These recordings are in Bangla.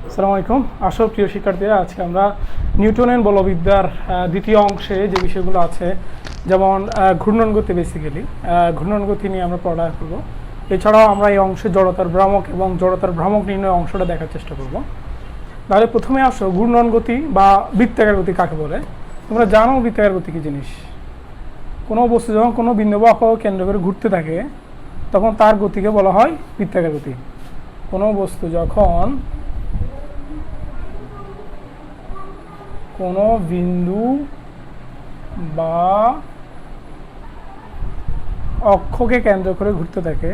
আসসালামু আলাইকুম। আসল প্রিয় শিক্ষার্থীরা, আজকে আমরা নিউটনের বলবিদ্যার দ্বিতীয় অংশে যে বিষয়গুলো আছে, যেমন ঘূর্ণন গতি, বেসিক্যালি ঘূর্ণন গতি নিয়ে আমরা পড়াশোনা করব। এছাড়াও আমরা এই অংশে জড়তার ভ্রামক এবং জড়তার ভ্রামক নির্ণয় অংশটা দেখার চেষ্টা করব। তাহলে প্রথমে আসো ঘূর্ণন গতি বা বৃত্তাকার গতি কাকে বলে। তোমরা জানো বৃত্তাকার গতি কী জিনিস? কোনো বস্তু যখন কোনো বিন্দু বা অক্ষ কেন্দ্র করে ঘুরতে থাকে তখন তার গতিকে বলা হয় বৃত্তাকার গতি। কোনো বস্তু যখন কোনো বিন্দু বা অক্ষকে কেন্দ্র করে ঘুরতে থাকে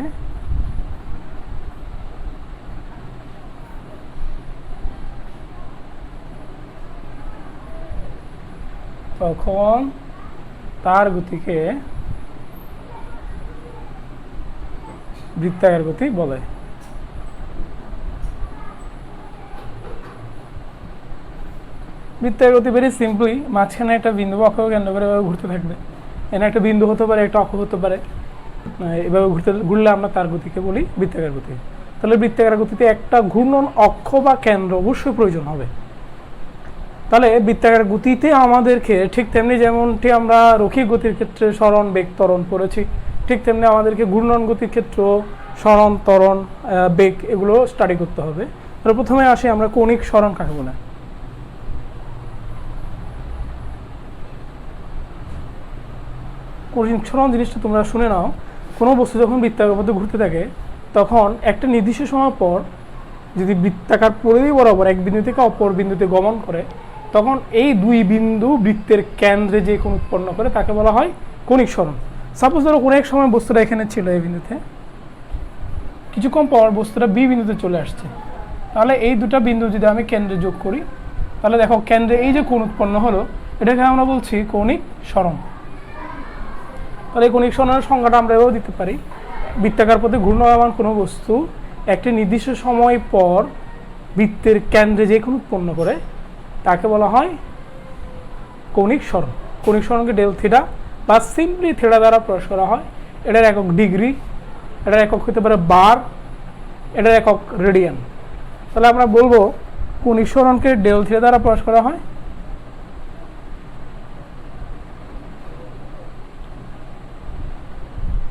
তখন তার গতিকে বৃত্তাকার গতি বলে। বৃত্তাকার গতি ভেরি সিম্পলি, মাঝখানে একটা বিন্দু বা অক্ষকে কেন্দ্র করে এভাবে ঘুরতে থাকবে। এখানে একটা বিন্দু হতে পারে, একটা অক্ষ হতে পারে, এভাবে ঘুরলে আমরা তার গতিকে বলি বৃত্তাকার গতি। তাহলে বৃত্তাকার গতিতে একটা ঘূর্ণন অক্ষ বা কেন্দ্র অবশ্যই প্রয়োজন হবে। তাহলে বৃত্তাকার গতিতে আমাদেরকে ঠিক তেমনি যেমনটি আমরা রৈখিক গতির ক্ষেত্রে সরণ, বেগ, ত্বরণ পড়েছি, ঠিক তেমনি আমাদেরকে ঘূর্ণন গতির ক্ষেত্রে সরণ, ত্বরণ, বেগ এগুলো স্টাডি করতে হবে। তাহলে প্রথমে আসি আমরা কৌণিক সরণ কাকে বলে। কৌণিক সরণ জিনিসটা তোমরা শুনে নাও। কোনো বস্তু যখন বৃত্তাকার পথে ঘুরতে থাকে তখন একটা নির্দিষ্ট সময় পর যদি বৃত্তাকার পরিধি বরাবর এক বিন্দু থেকে অপর বিন্দুতে গমন করে তখন এই দুই বিন্দু বৃত্তের কেন্দ্রে যে কোণ উৎপন্ন করে তাকে বলা হয় কৌণিক সরণ। সাপোজ ধরো কোনো এক সময় বস্তুটা এখানে ছিল এই বিন্দুতে, কিছুক্ষণ পর বস্তুটা বি বিন্দুতে চলে আসছে, তাহলে এই দুটা বিন্দু যদি আমি কেন্দ্রে যোগ করি তাহলে দেখো কেন্দ্রে এই যে কোণ উৎপন্ন হলো এটাকে আমরা বলছি কৌণিক সরণ। তাহলে এই কৌণিক সরণের সংজ্ঞাটা আমরা এভাবে দিতে পারি, বৃত্তাকার পথে ঘূর্ণায়মান কোনো বস্তু একটি নির্দিষ্ট সময় পর বৃত্তের কেন্দ্রে যে কোণ উৎপন্ন করে তাকে বলা হয় কৌণিক সরণ। কৌণিক সরণকে ডেল থিটা বা সিম্পলি থিটা দ্বারা প্রকাশ করা হয়। এটার একক ডিগ্রি, এটার একক হতে পারে বার, এটার একক রেডিয়ান। তাহলে আমরা বলবো কৌণিক সরণকে ডেল থিটা দ্বারা প্রকাশ করা হয়।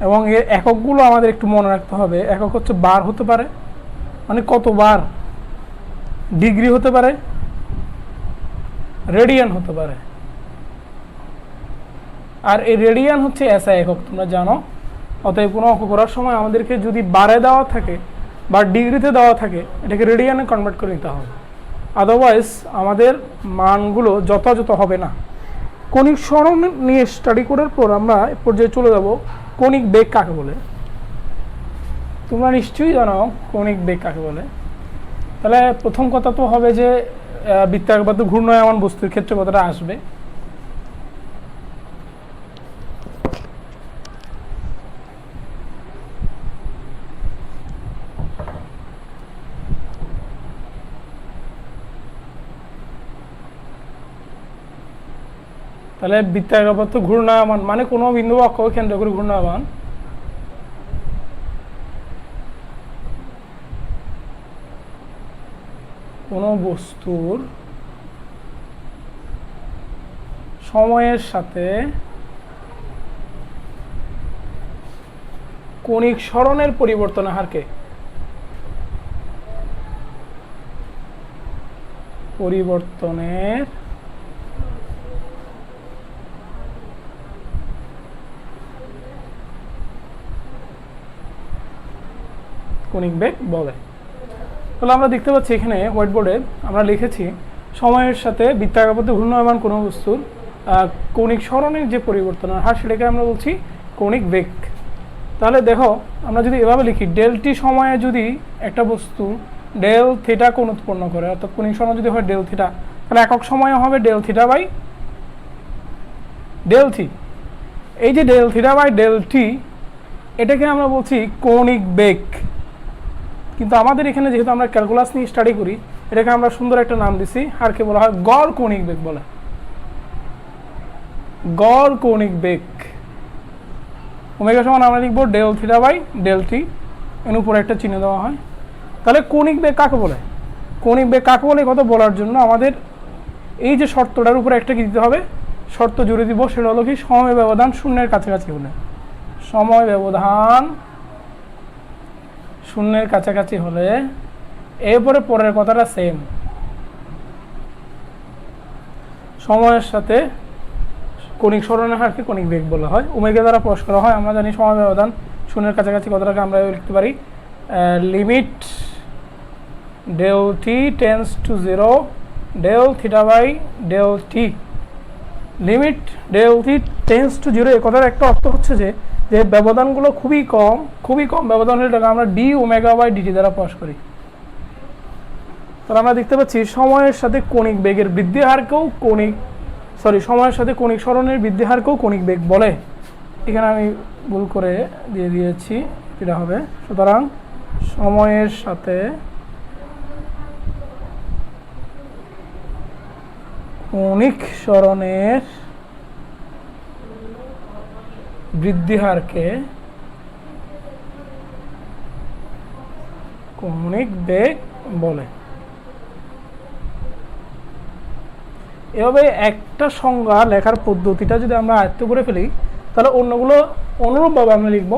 এবং এর এককগুলো আমাদের একটু মনে রাখতে হবে। একক হচ্ছে বার হতে পারে, মানে কত বার, ডিগ্রি হতে পারে, রেডিয়ান হতে পারে। আর এই রেডিয়ান হচ্ছে এসআই একক, তোমরা জানো। অতএব কোনো অঙ্ক করার সময় আমাদেরকে যদি বারে দেওয়া থাকে বা ডিগ্রিতে দেওয়া থাকে এটাকে রেডিয়ানে কনভার্ট করে নিতে হবে, আদারওয়াইজ আমাদের মানগুলো যথাযথ হবে না। কৌণিক সরণ নিয়ে স্টাডি করার পর আমরা পর্যায়ে চলে যাব কৌণিক বেগ কাকে বলে। তোমরা নিশ্চয়ই জানো কৌণিক বেগ কাকে বলে। তাহলে প্রথম কথা তো হবে যে বৃত্তাকার পথে ঘূর্ণায়মান বস্তুর ক্ষেত্রে কথাটা আসবে। তাহলে বৃত্তাকার পথে ঘূর্ণায়মান মানে কোনো বিন্দু বা অক্ষকে কেন্দ্র করে ঘূর্ণায়মান কোনো বস্তুর সময়ের সাথে কৌণিক সরণের পরিবর্তনের হারকে কৌণিক বেগ বলে। তাহলে আমরা দেখতে পাচ্ছি এখানে হোয়াইট বোর্ডে আমরা লিখেছি সময়ের সাথে বৃত্তাকার পথে ঘূর্ণায়মান কোনো বস্তুর কৌণিক সরণের যে পরিবর্তনের হার সেটাকে আমরা বলছি কৌণিক বেগ। তাহলে দেখো আমরা যদি এভাবে লিখি, ডেল টি সময়ে যদি একটা বস্তু ডেল থিটা কোণ উৎপন্ন করে, অর্থাৎ কৌণিক সরণ যদি হয় ডেল থিটা, তাহলে একক সময়ে হবে ডেল থিটা বাই ডেল থি। এই যে del theta by del t এটাকে আমরা বলছি কৌণিক বেগ। কিন্তু আমাদের এখানে যেহেতু আমরা ক্যালকুলাস নিয়ে স্টাডি করি এটাকে আমরা সুন্দর একটা নাম দিছি, হারকে বলা হয় গড় কৌণিক বেগ বলে। গড় কৌণিক বেগ ওমেগা সমান আমরা লিখব del theta by del t, এর উপরে একটা চিহ্ন দেওয়া হয়। তাহলে কৌণিক বেগ কাকে বলে? কৌণিক বেগ কাকে বলে কথা বলার জন্য আমাদের এই যে শর্তটার উপরে একটা কি দিতে হবে, শর্ত জুড়ে দিব, সেটা হলো কি সময় ব্যবধান শূন্যের কাছাকাছি হলে, সময় ব্যবধান শূন্যের কাছাকাছি হলে, এরপরে পরের কথাটা সেম, সময়ের সাথে কণিক সরণের হারকে কণিক বেগ বলা হয়, ওমেগা দ্বারা প্রকাশ করা হয়। আমরা জানি সময় ব্যবধান শূন্যের কাছাকাছি কথাটাকে আমরা লিখতে পারি limit del t tends to 0 del theta by del t. Limit del t tends to 0 এই কথার একটা অর্থ হচ্ছে যে ব্যবধানগুলো খুবই কম ব্যবধান হলে এটাকে আমরা ডি ওমেগা বাই ডিটি দ্বারা প্রকাশ করি। তাহলে আমরা দেখতে পাচ্ছি সময়ের সাথে কণিক বেগের বৃদ্ধি হারকেও সময়ের সাথে কণিক সরণের বৃদ্ধি হারকেও কণিক বেগ বলে। এখানে আমি ভুল করে দিয়ে দিয়েছি, এটা হবে সুতরাং সময়ের সাথে কণিক সরণের বৃদ্ধি হারকে কৌণিক বেগ বলে। এভাবে একটা সংজ্ঞা লেখার পদ্ধতিটা যদি আমরা আয়ত্ত করে ফেলি তাহলে অন্যগুলো অনুরূপভাবে আমরা লিখব।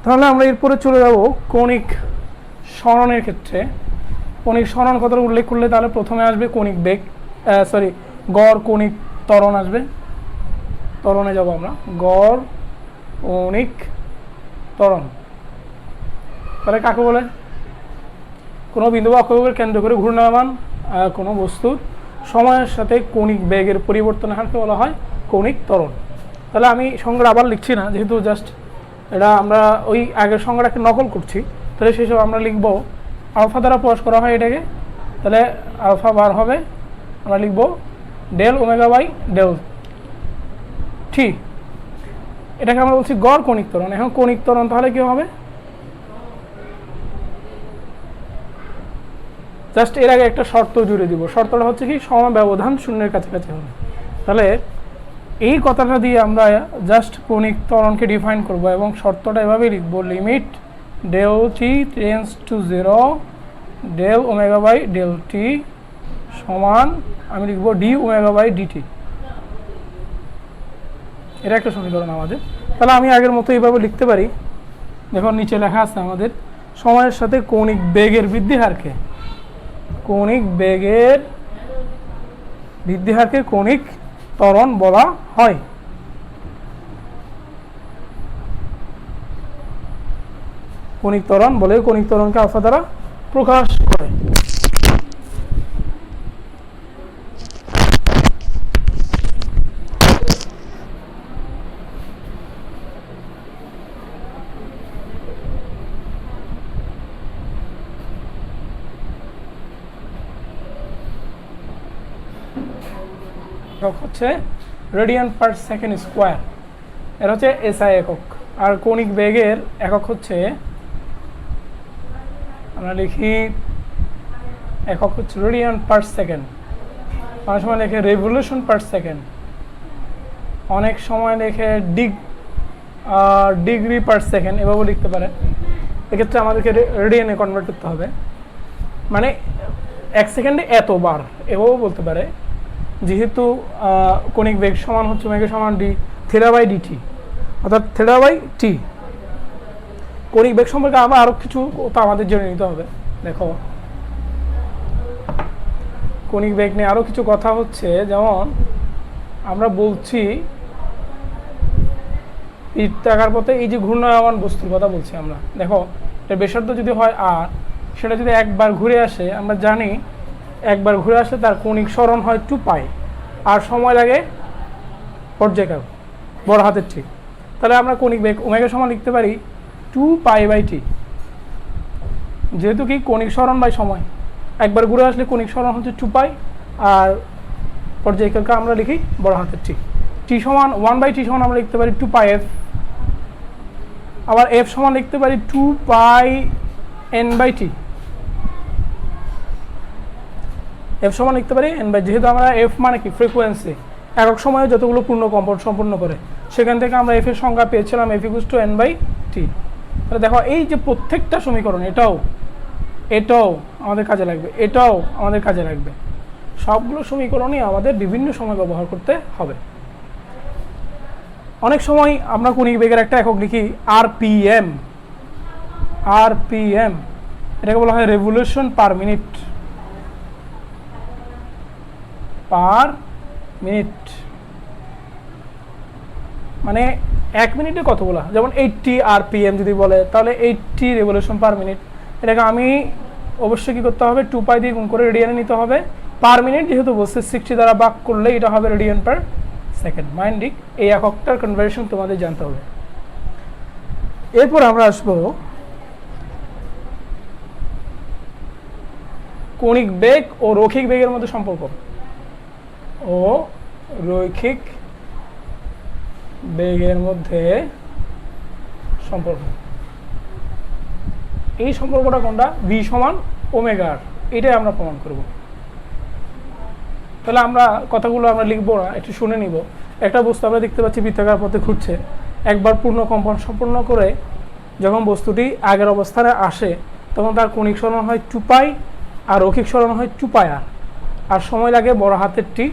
তাহলে আমরা এরপরে চলে যাব কৌণিক সরণের ক্ষেত্রে। কৌণিক সরণ কথাটা উল্লেখ করলে তাহলে প্রথমে আসবে কৌণিক বেগ, গড় কৌণিক ত্বরণ আসবে। ত্বরণে যাব আমরা, গড় কৌণিক ত্বরণ। তাহলে কাকে বলে? কোনো বিন্দু বা অক্ষকে কেন্দ্র করে ঘূর্ণায়মান কোনো বস্তুর সময়ের সাথে কৌণিক বেগের পরিবর্তনের হারকে বলা হয় কৌণিক ত্বরণ। তাহলে আমি সংজ্ঞা আবার লিখছি না, যেহেতু জাস্ট এটা আমরা ওই আগের সংজ্ঞাটাকে নকল করছি, তাহলে সেসব আমরা লিখব আলফা দ্বারা প্রকাশ করা হয় এটাকে। তাহলে আলফা বার হবে, আমরা লিখব del omega by del t. এটাকে আমরা বলছি গড় কৌণিক ত্বরণ। এখন কৌণিক ত্বরণ তাহলে কি হবে? জাস্ট এর আগে একটা শর্ত জুড়ে দিব, শর্তটা হচ্ছে কি সময় ব্যবধান শূন্যের কাছাকাছি হবে। তাহলে এই কথাটা দিয়ে আমরা জাস্ট কৌণিক ত্বরণকে ডিফাইন করব এবং শর্তটা এভাবেই লিখব limit del t tends to 0 del omega by del t সমান আমি লিখব ডি ওমেগা বাই ডিটি। এটা একটা সমীকরণ আমাদের। তাহলে আমি আগের মতো এইভাবে লিখতে পারি, দেখুন নিচে লেখা আছে আমাদের সময়ের সাথে কৌণিক বেগের বৃদ্ধি হারকে কৌণিক ত্বরণ বলা হয়। কৌণিক ত্বরণ বলে কৌণিক ত্বরণকে আলফা দ্বারা প্রকাশ করে। একক হচ্ছে রেডিয়ান পার সেকেন্ড স্কোয়ার, এটা হচ্ছে এসআই একক। আর কৌণিক বেগের একক হচ্ছে আমরা লিখি একক হচ্ছে রেডিয়ান পার সেকেন্ড, অনেক সময় লেখে রেভলিউশন পার সেকেন্ড, অনেক সময় লেখে ডিগ্রি পার সেকেন্ড, এভাবেও লিখতে পারে। এক্ষেত্রে আমাদেরকে রেডিয়ানে কনভার্ট করতে হবে, মানে 1 সেকেন্ডে এতবার এভাবেও বলতে পারে। যেহেতু কৌণিক বেগ সমান হচ্ছে ওমেগা সমান ডি থিটা বাই ডিটি, অর্থাৎ থিটা বাই টি। কৌণিক বেগ সম্পর্কে আবার আরও কিছু কথা আমাদের জেনে নিতে হবে। দেখো কৌণিক বেগ নিয়ে আরও কিছু কথা হচ্ছে, যেমন আমরা বলছি বৃত্তাকার পথে এই যে ঘূর্ণায়মান বস্তুর কথা বলছি আমরা। দেখো এর ব্যাসার্ধ যদি হয় আর, সেটা যদি একবার ঘুরে আসে, আমরা জানি একবার ঘুরে আসলে তার কৌণিক সরণ হয় 2 পাই, আর সময় লাগে পর্যায়কাল বড় হাতের ঠিক। তাহলে আমরা কৌণিক বেগ ওমেগা সমান লিখতে পারি 2 পাই বাই টি, যেহেতু কি কৌণিক সরণ বাই সময়, একবার ঘুরে আসলে কৌণিক সরণ হচ্ছে 2 পাই, আর পর্যায়কালকে আমরা লিখি বড় হাতের ঠিক। টি সমান 1 বাই টি সমান আমরা লিখতে পারি 2 পাই এফ, আবার এফ সমান লিখতে পারি 2 পাই এন বাই টি। এফ সমান লিখতে পারি এন বাই, যেহেতু আমরা এফ মানে কি ফ্রিকোয়েন্সি, একক সময়ে যতগুলো পূর্ণ কম্পন সম্পূর্ণ করে, সেখান থেকে আমরা এফ এর সংজ্ঞা পেয়েছিলাম F equals to N by T. তাহলে দেখো এই যে প্রত্যেকটা সমীকরণ, এটাও এটাও আমাদের কাজে লাগবে, এটাও আমাদের কাজে লাগবে। সবগুলো সমীকরণই আমাদের বিভিন্ন সময় ব্যবহার করতে হবে। অনেক সময় আমরা কণিক বেগের একটা একক লিখি আরপিএম। আরপিএম এটাকে বলা হয় revolution per minute. Per minute মানে 1 মিনিটে কতগুলো, যেমন 80 আরপিএম যদি বলে তাহলে 80 রেভলিউশন পার মিনিট। এটাকে আমি অবশ্যই কী করতে হবে, 2 পাই দিয়ে গুণ করে রেডিয়ানে নিতে হবে। পার মিনিট যেহেতু বলছে 60 দ্বারা ভাগ করলে এটা হবে রেডিয়ান পার সেকেন্ড। মাইন্ডিক এই এককটার কনভার্সন তোমাদের জানতে হবে। এরপর আমরা আসবো কণিক বেগ ও রৈখিক বেগের মধ্যে সম্পর্ক। ও রৈখিক বেগের মধ্যে সম্পর্ক, এই সম্পর্কটা কোনটা, ভি সমান ওমেগা আর, এটাই আমরা প্রমাণ করব। তাহলে আমরা কথাগুলো আমরা লিখবো না, একটু শুনে নিব। একটা বস্তু আমরা দেখতে পাচ্ছি বৃত্তাকার পথে ঘুরছে, একবার পূর্ণ কম্পন সম্পূর্ণ করে যখন বস্তুটি আগের অবস্থানে আসে তখন তার কণিক সরণ হয় 2 পাই আর রৈখিক সরণ হয় 2 পাই আর, আর সময় লাগে বড় হাতের টি।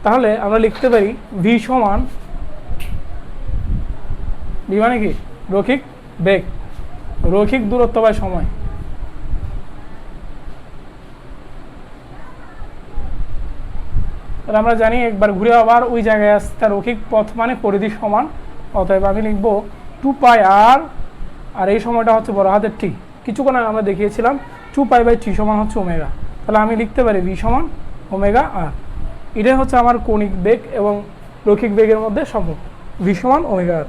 তাহলে আমরা লিখতে পারি ভি সমান, ভি মানে কি, রৈখিক বেগ, রৈখিক দূরত্ব বাই সময়। তাহলে আমরা জানি একবার ঘুরে আবার ওই জায়গায় আসছে, তার রৈখিক পথ মানে পরিধি সমান, অতএব আমি লিখবো 2 পাই আর, আর এই সময়টা হচ্ছে বড় হাতের টি। কিছুক্ষণ আগে আমরা দেখিয়েছিলাম 2 পাই বাই টি সমান হচ্ছে ওমেগা। তাহলে আমি লিখতে পারি ভি সমান ওমেগা আর। এটাই হচ্ছে আমার কণিক বেগ এবং রৈখিক বেগের মধ্যে সম্পর্ক, ভি সমান ওমেগা আর।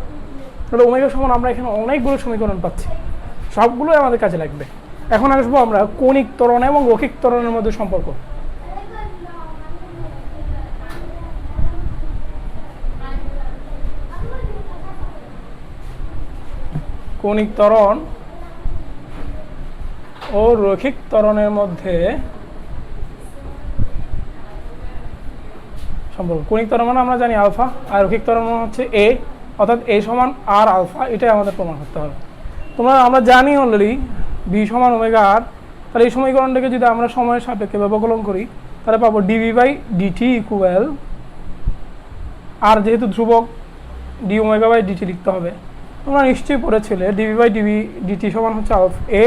তাহলে ওমেগা সমান আমরা এখানে অনেকগুলো সমীকরণ পাচ্ছি, সবগুলোই আমাদের কাজে লাগবে। এখন আসবো আমরা কণিক ত্বরণ এবং রৈখিক ত্বরণের মধ্যে সম্পর্ক। কণিক ত্বরণ ও রৈখিক ত্বরণের মধ্যে সম্পর্ক। কণিক ত্বরণ মানে আমরা জানি আলফা, আর রৈখিক ত্বরণ মানে হচ্ছে এ, অর্থাৎ এ সমান আর আলফা, এটাই আমাদের প্রমাণ করতে হবে। আমরা জানি অলরেডি ভি সমান ওমেগা আর। তাহলে এই সমীকরণটাকে যদি আমরা সময়ের সাপেক্ষে ব্যবকলন করি তাহলে পাবো ডিভি বাই ডিটি ইকুয়াল, আর যেহেতু ধ্রুবক ডি ওমেগা বাই ডিটি লিখতে হবে। তোমরা নিশ্চয়ই পড়েছিলে ডিভি বাই ডিটি সমান হচ্ছে আলফা এ,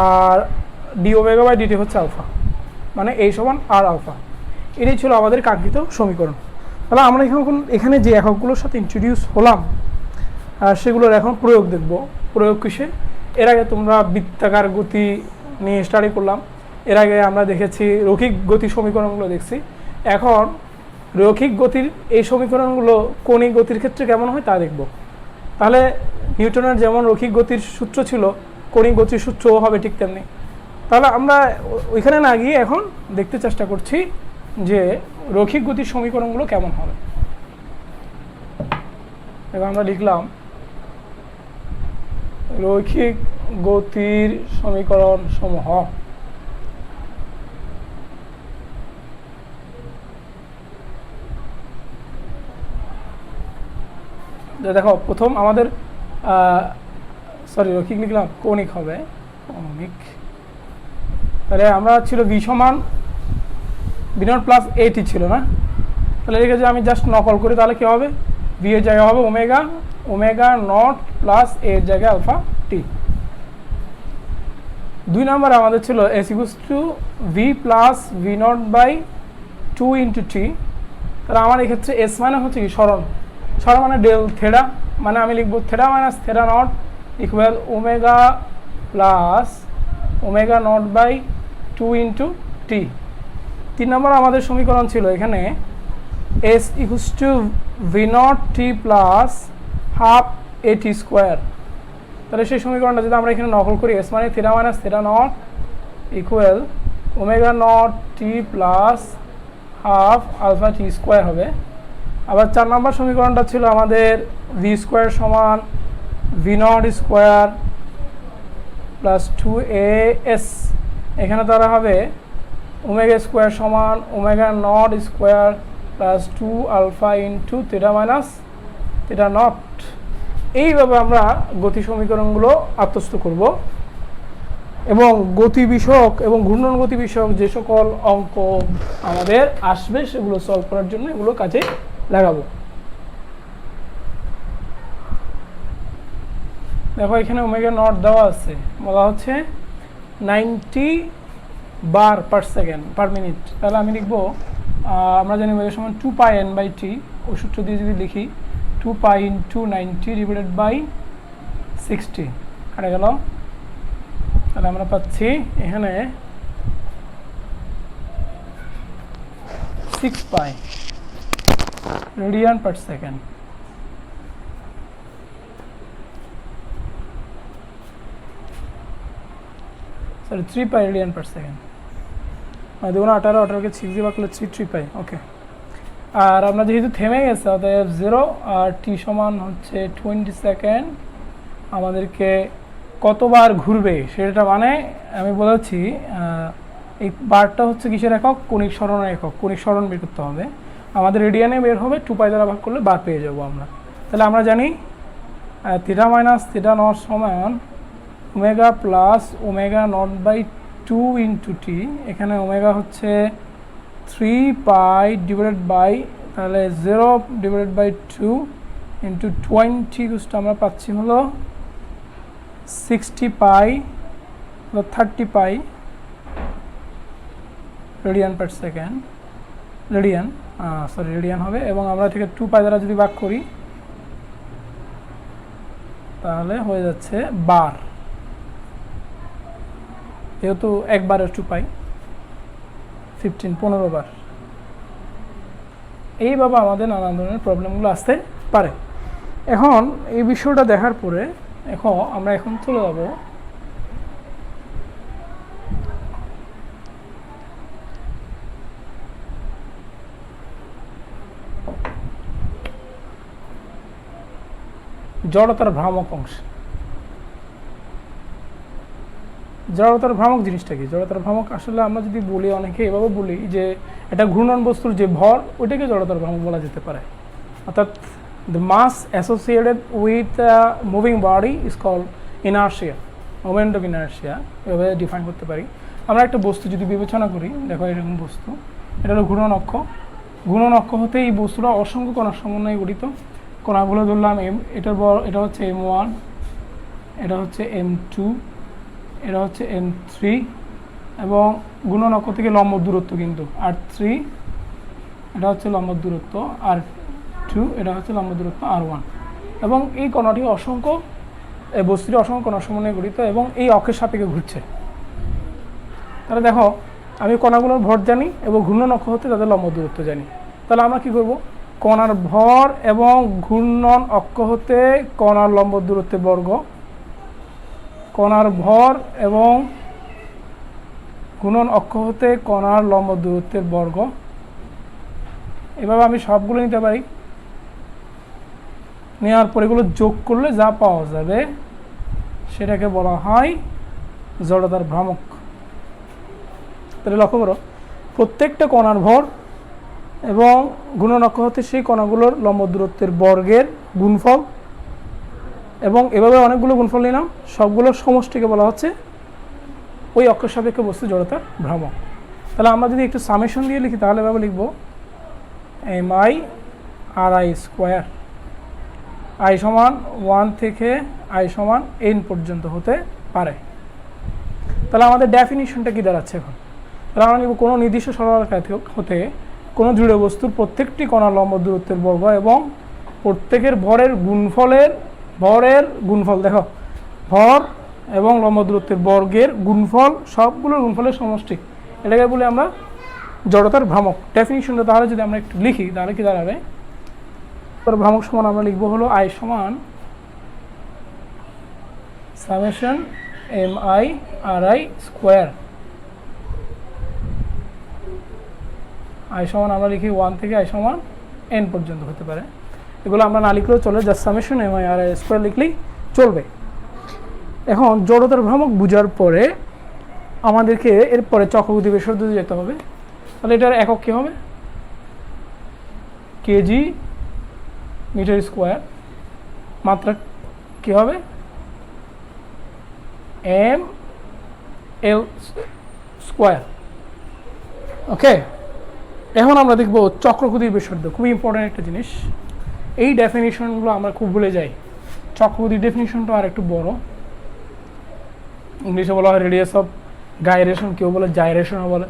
আর ডি ওমেগা বাই ডিটি হচ্ছে আলফা, মানে এই সমান আর আলফা। এটাই ছিল আমাদের কাঙ্ক্ষিত সমীকরণ। তাহলে আমরা এখানে যে এককগুলোর সাথে ইন্ট্রোডিউস হলাম সেগুলোর এখন প্রয়োগ দেখব। প্রয়োগ কিসে, এর আগে তোমরা বৃত্তাকার গতি নিয়ে স্টাডি করলাম, এর আগে আমরা দেখেছি রৈখিক গতি সমীকরণগুলো দেখছি। এখন রৈখিক গতির এই সমীকরণগুলো কণিক গতির ক্ষেত্রে কেমন হয় তা দেখব। তাহলে নিউটনের যেমন রৈখিক গতির সূত্র ছিল, কণিক গতির সূত্রও হবে ঠিক তেমনি। তাহলে আমরা ওইখানে না গিয়ে এখন দেখতে চেষ্টা করছি যে রৈখিক গতির সমীকরণগুলো কেমন হবে। এবার আমরা লিখলাম রৈখিক গতির সমীকরণ সমূহ। দেখো প্রথম আমাদের রৈখিক লিখলাম, কৌণিক হবে কৌণিক। তাহলে আমরা ছিল ভি সমান ভি নট প্লাস এটি ছিল না, তাহলে এটাকে যদি আমি জাস্ট নকল করি তাহলে কী হবে, ভি এর জায়গায় হবে ওমেগা, ওমেগা নট প্লাস এর জায়গায় আলফা টি। 2 নম্বর আমাদের ছিল S equals to V plus V naught by 2 into T. তাহলে আমার এক্ষেত্রে এস মানে হচ্ছে কি সরণ, সরণ মানে ডেল থেটা, মানে আমি লিখবো theta minus theta not equal omega plus omega naught by 2 into T. 3 নম্বর আমাদের সমীকরণ ছিল এখানে S equals to V naught T plus half A T square. তাহলে সেই সমীকরণটা যদি আমরা এখানে নকল করি, এস মানে theta minus theta not equal omega not T plus half alpha t square হবে। আবার 4 নম্বর সমীকরণটা ছিল আমাদের ভি স্কোয়ার সমান v not square plus 2as, এখানে তারা হবে ওমেগা স্কোয়ার সমান omega not square plus 2 alpha into theta minus theta not. এইভাবে আমরা গতি সমীকরণগুলো আত্মস্থ করব। এবং গতি বিষয়ক এবং ঘূর্ণন গতি বিষয়ক যে সকল অঙ্ক আমাদের আসবে সেগুলো সলভ করার জন্য এগুলো কাজে লাগাবো। দেখো এখানে ওমেগা নট দেওয়া আছে, বলা হচ্ছে 90 বার পার সেকেন্ড পার মিনিট। তাহলে আমি লিখবো, আমরা জানি ওমেগা সমান 2 পাই n বাই টি, ওই সূত্র দিয়ে যদি লিখি 2 পাই ইন্টু 90 ডিভাইডেড বাই 60 কাটা গেল। তাহলে আমরা পাচ্ছি এখানে 6 পাই রেডিয়ান পার সেকেন্ড। সরি 3 পাই রেডিয়ান পার সেকেন্ড, মানে 2 18 18কে 6 দিয়ে ভাগ করলে 3 পাই। ওকে, আর আমরা যেহেতু থেমে গেছে অতএব 0 আর টি সমান হচ্ছে 20 সেকেন্ড। আমাদেরকে কতবার ঘুরবে সেটা মানে আমি বলেছি এই বারটা হচ্ছে কিসের একক, কণিক সরণের একক। কণিক সরণ বের করতে হবে, আমাদের রেডিয়ানে বের হবে, 2 পাই দ্বারা ভাগ করলে বার পেয়ে যাবো আমরা। তাহলে আমরা জানি থিটা মাইনাস থিটা নট সমান omega plus omega naught by 2 into T. এখানে ওমেগা হচ্ছে 3 পাই ডিভাইডেড বাই, তাহলে 0 ডিভাইডেড বাই 2 ইন্টু 20 কুসটা আমরা পাচ্ছি হলো 60 পাই, 30 পাই রেডিয়ান পার সেকেন্ড, রেডিয়ান হবে। এবং আমরা থেকে 2 পাই দ্বারা যদি ভাগ করি তাহলে হয়ে যাচ্ছে বার, যেহেতু একবারের 2 পাই 15 বার। এইভাবে আমাদের নানান ধরনের প্রবলেমগুলো আসতে পারে। এখন এই বিষয়টা দেখার পরে আমরা এখন চলে যাব জড়তার ভ্রামক অংশ। জড়তার ভ্রামক জিনিসটা কি? জড়তার ভ্রামক আসলে আমরা যদি বলি, অনেকে এভাবে বলি যে এটা ঘূর্ণন বস্তুর যে ভর ওইটাকে জড়তার ভ্রামক বলা যেতে পারে। অর্থাৎ the mass associated with a moving body is called inertia, moment of inertia, এভাবে ডিফাইন করতে পারি। আমরা একটা বস্তু যদি বিবেচনা করি, দেখো এরকম বস্তু, এটা হলো ঘূর্ণন অক্ষ। ঘূর্ণন অক্ষ হতে এই বস্তুটা অসংখ্য কণার সমন্বয়ে গঠিত। কণাগুলো ধরলাম এটা হচ্ছে m1, এটা হচ্ছে m2, এটা হচ্ছে m3, এবং ঘূর্ণন অক্ষ থেকে লম্ব দূরত্ব কিন্তু r3, এটা হচ্ছে লম্ব দূরত্ব r2, এটা হচ্ছে লম্ব দূরত্ব r1। এবং এই কণাটি এই বস্তুটি অসংখ্য কণার সমন্বয়ে গঠিত এবং এই অক্ষের সাপেক্ষে ঘুরছে। তাহলে দেখো আমি কণাগুলোর ভর জানি এবং ঘূর্ণন অক্ষ হতে তাদের লম্ব দূরত্ব জানি। তাহলে আমরা কি করব, কণার ভর এবং ঘূর্ণন অক্ষ হতে কণার লম্ব দূরত্বের বর্গ, কণার ভর এবং ঘূর্ণন অক্ষ হতে কণার লম্ব দূরত্বের বর্গ, এভাবে আমি সবগুলো নিতে পারি। নেওয়ার পর এগুলো যোগ করলে যা পাওয়া যাবে সেটাকে বলা হয় জড়তার ভ্রামক। তাহলে লক্ষ্য করো, প্রত্যেকটা কণার ভর এবং ঘূর্ণন অক্ষ হতে সেই কণাগুলোর লম্ব দূরত্বের বর্গের গুণফল, এবং এভাবে অনেকগুলো গুণফল নিলাম, সবগুলোর সমষ্টিকে বলা হচ্ছে ওই অক্ষের সাপেক্ষে বস্তু জড়তার ভ্রামক। তাহলে আমরা যদি একটু সামেশন দিয়ে লিখি তাহলে এভাবে লিখব mi ri স্কোয়ার, i সমান 1 থেকে i সমান n পর্যন্ত হতে পারে। তাহলে আমাদের ডেফিনিশনটা কি দাঁড়াচ্ছে এখন? তাহলে আমরা লিখব কোনো নির্দিষ্ট সরলরেখা হতে কোনো দৃঢ় বস্তুর প্রত্যেকটি কণার লম্ব দূরত্বের বর্গ এবং প্রত্যেকের ভরের গুণফল, দেখো ভর এবং লম্ব দূরত্বের বর্গের গুণফল, সবগুলোর গুণফলের সমষ্টি, এটাকে বলে আমরা জড়তার ভ্রামক। ডেফিনিশনটা তাহলে যদি আমরা একটু লিখি তাহলে কি দাঁড়াবে, ভ্রামক সমান আমরা লিখবো হলো i সমান summation mi ri square. i সমান আমরা লিখি 1 থেকে i সমান n পর্যন্ত হতে পারে। এগুলো আমরা না লিখলেও চলে, just summation mi ri square লিখলেই চলবে। এখন জড়তার ভ্রামক বোঝার পরে আমাদেরকে এরপরে চক্রগতি ব্যাসার্ধ যেতে হবে। তাহলে এটার একক কী হবে, কেজি মিটার স্কোয়ার, মাত্রা কী হবে, m এল স্কোয়ার। ওকে, এখন আমরা দেখব চক্রগতির ব্যাসার্ধ, খুবই ইম্পর্টেন্ট একটা জিনিস। এই ডেফিনিশনগুলো আমরা খুব ভুলে যাই। চক্রগতির ডেফিনিশনটা আর একটু বড়, ইংলিশে বলা হয় রেডিয়াস অফ গাইরেশন, কেউ বলে জাইরেশনও বলে।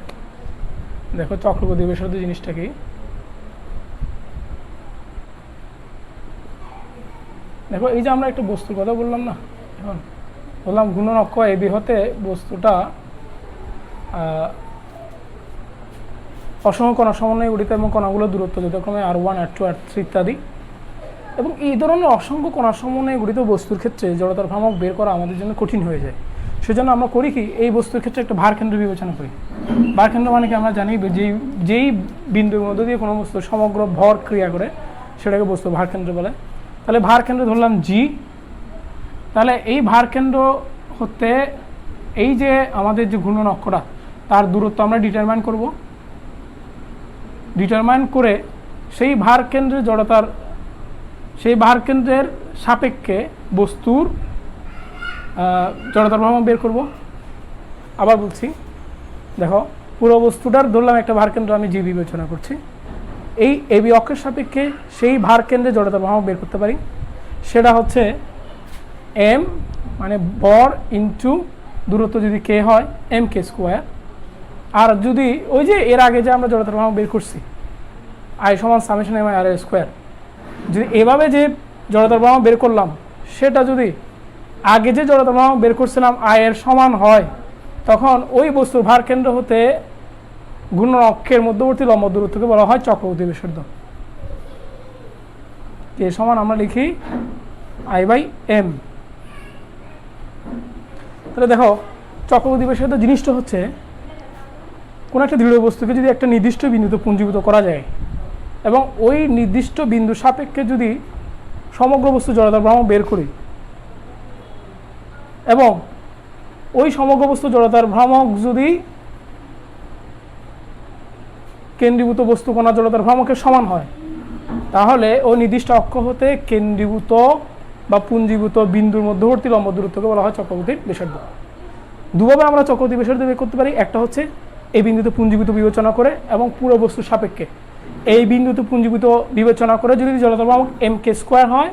দেখো চক্রগতির ব্যাসার্ধ জিনিসটা কি। দেখো এই যে আমরা একটা বস্তুর কথা বললাম না, এখন বললাম ঘূর্ণন অক্ষ এবি হতে বস্তুটা অসংখ্য কণা সমন্বয়ে গঠিত এবং কণাগুলোর দূরত্ব যথাক্রমে R1 R2 R3 ইত্যাদি। এবং এই ধরনের অসংখ্য কণা সমন্বয়ে গঠিত বস্তুর ক্ষেত্রে জড়তার ভ্রামক বের করা আমাদের জন্য কঠিন হয়ে যায়। সেজন্য আমরা করি কি, এই বস্তুর ক্ষেত্রে একটা ভারকেন্দ্র বিবেচনা করি। ভারকেন্দ্র মানে কি আমরা জানি, যেই বিন্দুর মধ্য দিয়ে কোনো বস্তু সমগ্র ভর ক্রিয়া করে সেটাকে বস্তু ভারকেন্দ্র বলে। তাহলে ভারকেন্দ্র ধরলাম জি। তাহলে এই ভারকেন্দ্র হতে এই যে আমাদের যে ঘূর্ণন অক্ষটা তার দূরত্ব আমরা ডিটারমাইন করব। ডিটারমাইন করে সেই ভারকেন্দ্রের জড়তার, সেই ভারকেন্দ্রের সাপেক্ষে বস্তুর জড়তার ভ্রামক বের করব। আবার বলছি, দেখো পুরো বস্তুটার ধরলাম একটা ভারকেন্দ্র আমি জি বিবেচনা করছি। এই এবি অক্ষের সাপেক্ষে সেই ভারকেন্দ্রে জড়তার ভ্রামক বের করতে পারি। সেটা হচ্ছে এম মানে বর ইন্টু দূরত্ব যদি কে হয় এম কে স্কোয়ার। আর যদি ওই যে এর আগে যে আমরা জড়তার ভ্রামক বের করছি আই সমান summation m I r square, যদি এভাবে যে জড়তার ভ্রামক বের করলাম সেটা যদি আগে যে জড়তার ভ্রামক বের করছিলাম আই এর সমান হয়, তখন ওই বস্তুর ভারকেন্দ্র হতে ঘূর্ণন অক্ষের মধ্যবর্তী লম্ব দূরত্বকে বলা হয় চক্রগতি ব্যাসার্ধ। কে সমান আমরা লিখি আই বাই এম। তাহলে দেখো চক্রগতি ব্যাসার্ধ জিনিসটা হচ্ছে কোনো একটা দৃঢ় বস্তুকে যদি একটা নির্দিষ্ট বিন্দুতে পুঞ্জীভূত করা যায় এবং ওই নির্দিষ্ট বিন্দু সাপেক্ষে যদি সমগ্র বস্তু জড়তার ভ্রামক বের করি এবং ওই সমগ্র বস্তু জড়তার ভ্রামক যদি কেন্দ্রীভূত বস্তু কণা জড়তার ভ্রামকের সমান হয়, তাহলে ওই নির্দিষ্ট অক্ষ হতে কেন্দ্রীভূত বা পুঞ্জীভূত বিন্দুর মধ্যবর্তী লম্ব দূরত্বকে বলা হয় চক্রগতির ব্যাসার্ধ। দুভাবে আমরা চক্রগতির ব্যাসার্ধ বের করতে পারি। একটা হচ্ছে এই বিন্দুতে পুঞ্জীভূত বিবেচনা করে এবং পুরো বস্তুর সাপেক্ষে এই বিন্দুতে পুঞ্জীভূত বিবেচনা করে যদি জড়তার ভ্রামক এম কে স্কোয়ার হয়,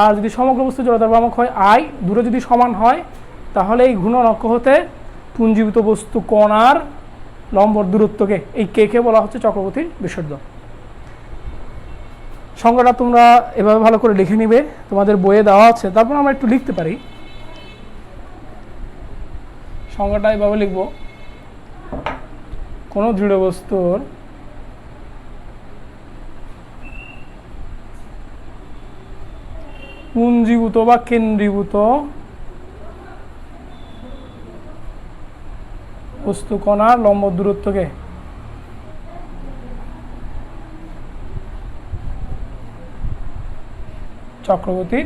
আর যদি সমগ্র বস্তু জড়তার ভ্রামক হয় আই, দূরে যদি সমান হয়, তাহলে এই ঘূর্ণন অক্ষ হতে পুঞ্জীভূত বস্তু কণার লম্বর দূরত্বকে এই কে বলা হচ্ছে চক্রগতির ব্যাসার্ধ। সংজ্ঞাটা তোমরা এভাবে ভালো করে লিখে নিবে, তোমাদের বইয়ে দেওয়া আছে। তারপর আমরা একটু লিখতে পারি। সংজ্ঞাটা এভাবে লিখব, কোনো দৃঢ় বস্তুর পুঞ্জীভূত বা কেন্দ্রীভূত বস্তু কণার লম্ব দূরত্বকে চক্রগতির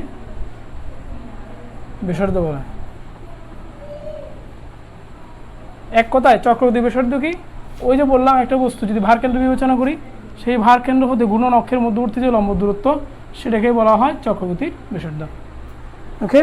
ব্যাসার্ধ বলে। এক কথায় চক্রগতির ব্যাসার্ধ কি, ওই যে বললাম একটা বস্তু যদি ভারকেন্দ্র বিবেচনা করি, সেই ভারকেন্দ্র হতে ঘূর্ণন অক্ষের মধ্যবর্তী যে লম্ব দূরত্ব সেটাকে বলা হয় চক্রগতির ব্যাসার্ধ। ওকে,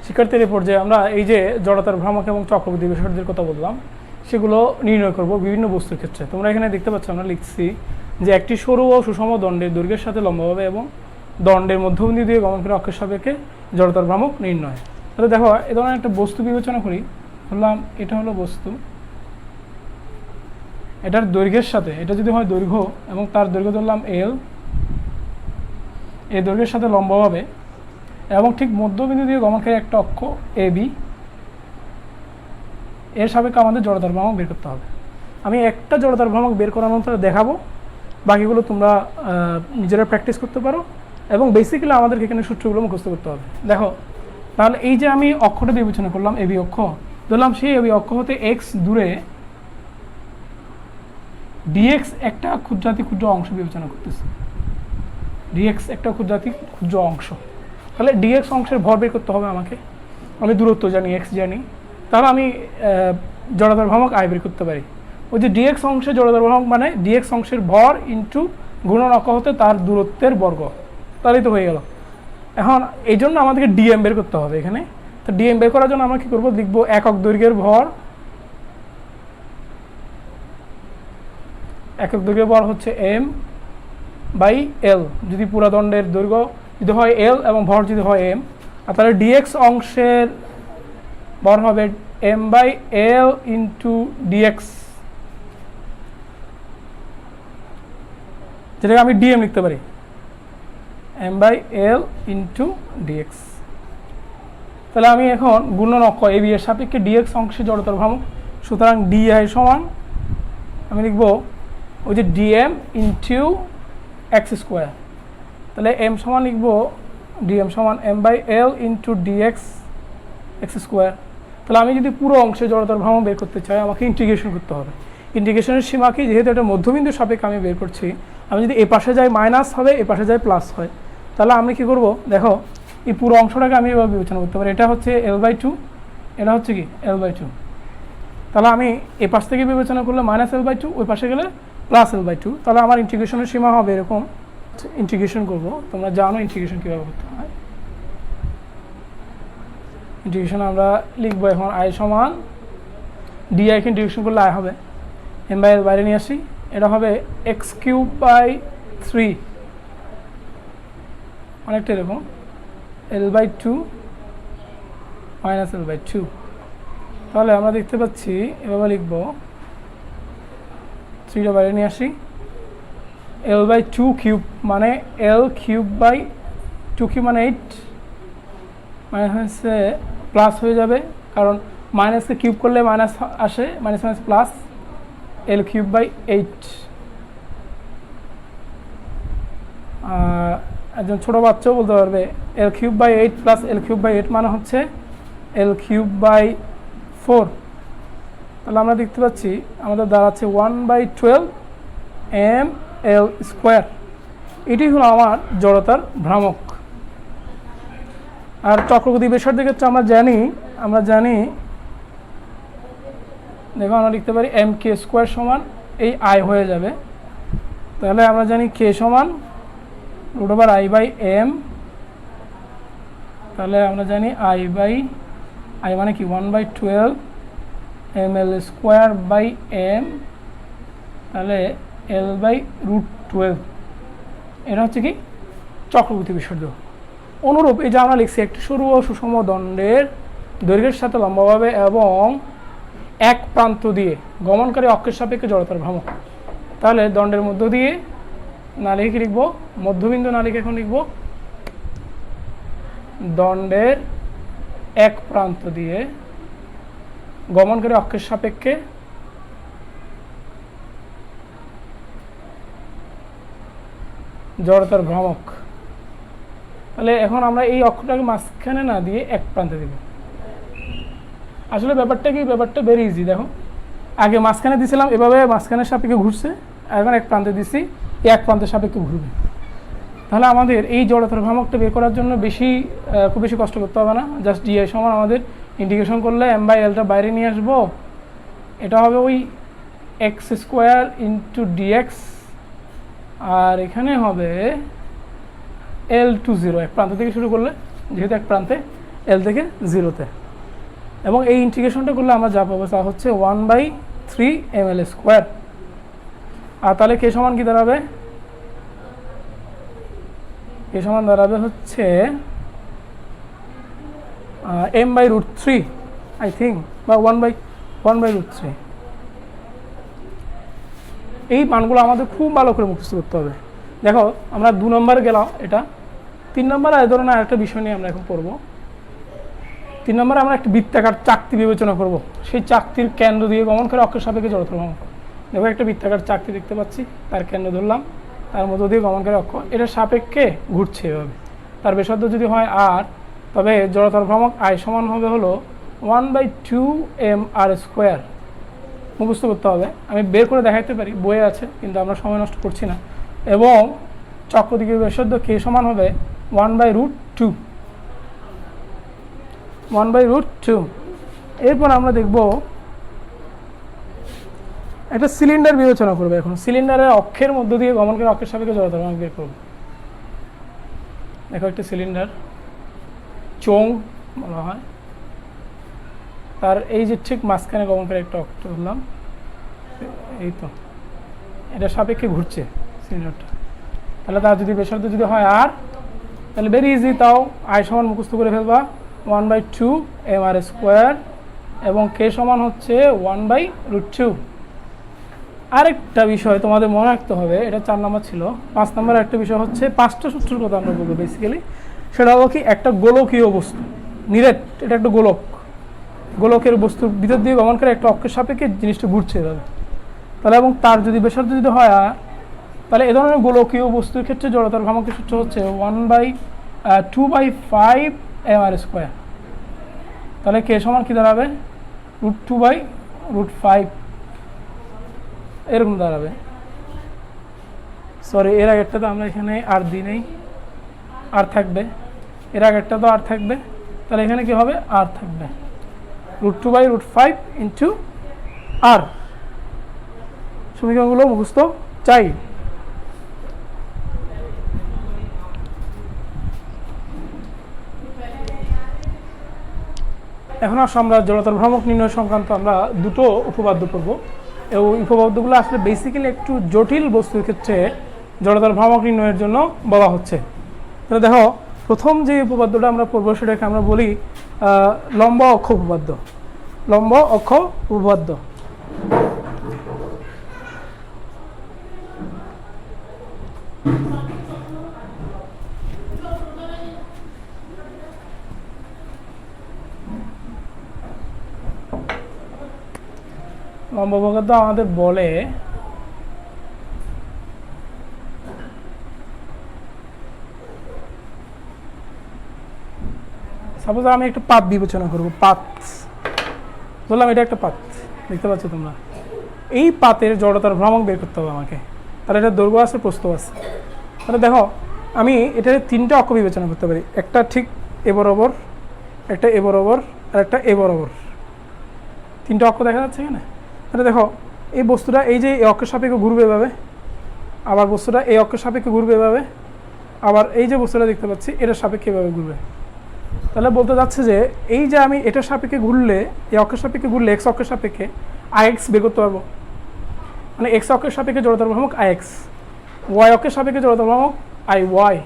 শিক্ষার্থীর পর্যায়ে আমরা এই যে জড়তার ভ্রামক এবং চক্রবর্তী ব্যাসার্ধের কথা বললাম সেগুলো নির্ণয় করব বিভিন্ন বস্তুর ক্ষেত্রে। তোমরা এখানে দেখতে পাচ্ছ আমরা লিখছি যে একটি সরু ও সুষম দণ্ডের দৈর্ঘ্যের সাথে লম্বভাবে এবং দণ্ডের মধ্যবিন্দু দিয়ে গমনকারী অক্ষের সাপেক্ষে জড়তার ভ্রামক নির্ণয়। তাহলে দেখো এ ধরনের একটা বস্তু বিবেচনা করি, বললাম এটা হলো বস্তু, এটার দৈর্ঘ্যের সাথে, এটা যদি হয় দৈর্ঘ্য এবং তার দৈর্ঘ্য ধরলাম এল, এই দৈর্ঘ্যের সাথে লম্বভাবে এবং ঠিক মধ্যবিন্দু দিয়ে গমনকারী একটা অক্ষ এ বি, এর সাপেক্ষে আমাদের জড়তার ভ্রামক বের করতে হবে। আমি একটা জড়তার ভ্রামক বের করানোর মতো দেখাবো, বাকিগুলো তোমরা নিজেরা প্র্যাকটিস করতে পারো এবং বেসিক্যালি আমাদেরকে এখানে সূত্রগুলো মুখস্থ করতে হবে। দেখো তাহলে এই যে আমি অক্ষটা বিবেচনা করলাম এবি অক্ষ, ধরলাম সেই এবি অক্ষ হতে এক্স দূরে ডিএক্স একটা ক্ষুদ্রাতি ক্ষুদ্র অংশ বিবেচনা করতেছে, ডিএক্স একটা ক্ষুদ্রাতি ক্ষুদ্র অংশ। তাহলে ডিএক্স অংশের ভর বের করতে হবে আমাকে, আমি দূরত্ব জানি এক্স জানি, তাহলে আমি জড়তার ভ্রামক আই বের করতে পারি। ওই যে ডিএক্স অংশের জড়তার ভ্রামক মানে ডিএক্স অংশের ভর ইন্টু গুণন অক্ষ হতে তার দূরত্বের বর্গ, তাহলেই তো হয়ে গেল। এখন এই জন্য আমাদেরকে ডিএম বের করতে হবে এখানে। তো ডিএম বের করার জন্য আমরা কী করবো, লিখবো একক দৈর্ঘ্যের ভর, একক দৈর্ঘ্যের ভর হচ্ছে এম বাই এল, যদি পুরা দণ্ডের দৈর্ঘ্য যদি হয় এল এবং ভর যদি হয় এম, আর তাহলে ডিএক্স অংশের ভর হবে m by l into dx, যেটাকে আমি ডিএম লিখতে পারি m by l into dx. তাহলে আমি এখন গুণন অক্ষ এ বি এর সাপেক্ষে ডিএক্স অংশে জড়তার ভ্রামক, সুতরাং ডিআই সমান আমি লিখবো ওই যে ডিএম ইন্টু এক্স স্কোয়ার, তাহলে এম সমান লিখবো ডিএম সমান m by l into dx x square. তাহলে আমি যদি পুরো অংশে জড়তার ভ্রামক বের করতে চাই আমাকে ইন্টিগ্রেশন করতে হবে। ইন্টিগ্রেশনের সীমা কি, যেহেতু এটা মধ্যবিন্দুর সাপেক্ষে আমি বের করছি, আমি যদি এ পাশে যাই মাইনাস হবে, এ পাশে যাই প্লাস হয়, তাহলে আমি কী করবো, দেখো এই পুরো অংশটাকে আমি এভাবে বিবেচনা করতে পারি, এটা হচ্ছে এল বাই টু, এটা হচ্ছে কি এল বাই টু। তাহলে আমি এ পাশ থেকে বিবেচনা করলে মাইনাস এল বাই টু, ওই পাশে গেলে প্লাস এল বাই টু, তাহলে আমার ইন্টিগ্রেশনের সীমা হবে এরকম। ইন্টিগ্রেশন করবো, তোমরা জানো ইন্টিগ্রেশন কীভাবে করতে হয়। ইন্টিগ্রেশন আমরা লিখবো এখন আই সমান ডিআইকে ইন্টিগ্রেশন করলে আই হবে এম বাই এল বাইরে নিয়ে আসি, এটা হবে এক্স কিউব বাই 3, অনেকটা এরকম l by two minus l by two. তাহলে আমরা দেখতে পাচ্ছি এভাবে লিখবো, 3টা বাইরে নিয়ে আসি, এল বাই টু কিউব মানে L cube by two cube মানে 8, মাইনাস হচ্ছে প্লাস হয়ে যাবে, কারণ মাইনাসকে কিউব করলে মাইনাস আসে, minus minus plus L cube by 8। একজন ছোটো বাচ্চাও বলতে পারবে L cube by 8 plus L cube by 8 মানে হচ্ছে এল কিউব বাই 4। তাহলে আমরা দেখতে পাচ্ছি আমাদের দাঁড়াচ্ছে 1/12 এম এল স্কোয়ার। এটি হলো আমার জড়তার ভ্রামক। আর চক্রগতি ব্যাসার্ধের ক্ষেত্রে আমরা জানি দেখো আমরা লিখতে পারি এম কে স্কোয়ার সমান এই আই হয়ে যাবে, তাহলে আমরা জানি কে সমান root over I by m, তাহলে আমরা জানি আই মানে কি 1/12 m l square by m, তাহলে এল বাই রুট 12, এটা হচ্ছে কি চক্রগতি ব্যাসার্ধ। অনুরূপ এই যে আমরা লিখছি একটি সরু ও সুষম দণ্ডের দৈর্ঘ্যের সাথে লম্বাভাবে এবং এক প্রান্ত দিয়ে গমনকারী অক্ষের সাপেক্ষে জড়তার ভ্রামক। তাহলে দণ্ডের মধ্য দিয়ে না লিখে কি লিখবো, মধ্যবিন্দু না লিখে এখন লিখবো দণ্ডের এক প্রান্ত দিয়ে গমনকারী অক্ষের সাপেক্ষে জড়তার ভ্রামক। তাহলে এখন আমরা এই অক্ষটাকে মাঝখানে না দিয়ে এক প্রান্তে দেব। আসলে ব্যাপারটা ভেরি ইজি। দেখো আগে মাঝখানে দিয়েছিলাম, এভাবে মাঝখানের সাপেক্ষে ঘুরছে, এখন এক প্রান্তে দিচ্ছি, এক প্রান্তের সাপেক্ষে ঘুরবে। তাহলে আমাদের এই জড়তার ভ্রামকটা বের করার জন্য খুব বেশি কষ্ট করতে হবে না। জাস্ট ডিআই সমান আমাদের ইন্টিগ্রেশন করলে এম বাই এলটা বাইরে নিয়ে আসবো, এটা হবে ওই এক্স স্কোয়ার ইন্টু ডিএক্স, আর এখানে হবে এল টু 0, এক প্রান্ত থেকে শুরু করলে যেহেতু এক প্রান্তে এল থেকে 0-তে, এবং এই ইন্টিগ্রেশনটা করলে আমরা যা পাবো তা হচ্ছে 1/3 এম এল স্কোয়ার। আর তাহলে কে সমান কি দাঁড়াবে, কে সমান দাঁড়াবে হচ্ছে m by root 3 I think, বা 1/√3। এই মানগুলো আমাদের খুব ভালো করে মুখস্থ করতে হবে। দেখো আমরা 2 নম্বরে গেলাম, এটা 3 নম্বরে এই ধরনের আরেকটা বিষয় নিয়ে আমরা এখন পড়ব। 3 নম্বরে আমরা একটা বৃত্তাকার চাকতি বিবেচনা করব। সেই চাকতির কেন্দ্র দিয়ে গমন করে অক্ষের সাপেক্ষে জড়তার ভ্রমণ। দেখো একটা বৃত্তাকার চাকতি দেখতে পাচ্ছি, তার কেন্দ্র ধরলাম, তার মধ্য দিয়ে গমন করে অক্ষ, এটার সাপেক্ষে ঘুরছে এভাবে। তার ব্যাসার্ধ যদি হয় আর, তবে জড়তার ভ্রামক আই সমান হবে হলো 1/2 mr²। মুখস্থ করতে হবে, আমি বের করে দেখাইতে পারি, বইয়ে আছে, কিন্তু আমরা সময় নষ্ট করছি না। এবং চক্রদিকের ব্যাসার্ধ কে সমান হবে 1/√2। 1/√2। এরপর আমরা দেখব একটা সিলিন্ডার বিবেচনা করবে। এখন সিলিন্ডারের অক্ষের মধ্য দিয়ে গমন করে অক্ষের সাপেক্ষে জড়তার ভ্রামক বের করব। দেখো একটা সিলিন্ডার, চোঙ বলা হয়, তার এই যে ঠিক মাঝখানে গমন করে একটা অক্ষ ধরলাম, এই তো এটা সাপেক্ষে ঘুরছে সিলিন্ডারটা। তাহলে তার যদি ব্যাসার্ধ যদি হয় আর, তাহলে ভেরি ইজি, তাও আই সমান মুখস্থ করে ফেলবা 1/2 mr², এবং কে সমান হচ্ছে 1/√2। আরেকটা বিষয় তোমাদের মনে রাখতে হবে, এটা 4 নম্বর ছিল। 5 নম্বর একটা বিষয় হচ্ছে 5টা সূত্রের কথা আমরা বলবো বেসিক্যালি। সেটা হলো কি, একটা গোলকীয় বস্তু, নিরেট, এটা একটা গোলক, গোলকের বস্তুর ভিতর দিয়ে গমন করে একটা অক্ষের সাপেক্ষে জিনিসটা ঘুরছে এভাবে। তাহলে এবং তার যদি ব্যাসার্ধ যদি হয় আর, তাহলে এ ধরনের গোলকীয় বস্তুর ক্ষেত্রে জড়তার ভ্রামকের সূত্র হচ্ছে 2/5 mr²। তাহলে কে সমান কি দাঁড়াবে √2/5 এরকম দাঁড়াবে। সরি, এর আগেরটা তো আমরা এখানে আর দিই নেই, আর থাকবে, এর আগেরটা তো আর থাকবে, তাহলে এখানে কি হবে আর থাকবে, √2/5 ইন্টু আর। সমীকরণগুলো মুখস্থ চাই। এখন আসলে আমরা জড়তার ভ্রামক নির্ণয় সংক্রান্ত আমরা দুটো উপপাদ্য পড়ব। এই উপপাদ্যগুলো আসলে বেসিক্যালি একটু জটিল বস্তুর ক্ষেত্রে জড়তার ভ্রামক নির্ণয়ের জন্য বলা হচ্ছে। তাহলে দেখো, প্রথম যে উপপাদ্যটা আমরা পড়ব সেটাকে আমরা বলি লম্ব অক্ষ উপপাদ্য। লম্ব অক্ষ উপপাদ্য। লম্ব উপপাদ্য আমাদের বলে সাপোজ আমি একটা পাত বিবেচনা করব। পাত বললাম এটা একটা পাত, দেখতে পাচ্ছ তোমরা। এই পাতের জড়তার ভ্রামক বের করতে হবে আমাকে। তাহলে এটা দৈর্ঘ্য আছে, প্রস্থ আছে। তাহলে দেখো, আমি এটার 3টা অক্ষ বিবেচনা করতে পারি। একটা ঠিক এ বরাবর, একটা এ বরাবর, আর একটা এ বরাবর। 3টা অক্ষ দেখা যাচ্ছে এখানে। তাহলে দেখো, এই বস্তুটা এই যে এই অক্ষের সাপেক্ষে ঘুরবে এভাবে, আবার বস্তুটা এই অক্ষের সাপেক্ষে ঘুরবে এভাবে, আবার এই যে বস্তুটা দেখতে পাচ্ছি এটার সাপেক্ষে এভাবে ঘুরবে। তাহলে বলতে যাচ্ছে যে এই যে আমি এটার সাপেক্ষে ঘুরলে, এই অক্ষের সাপেক্ষে ঘুরলে এক্স অক্ষের সাপেক্ষে আইএক্স বের করতে পারবো। মানে এক্স অক্ষের সাপেক্ষে জড়তার ভ্রামক আইএক্স, ওয়াই অক্ষের সাপেক্ষে জড়তার ভ্রামক আই ওয়াই।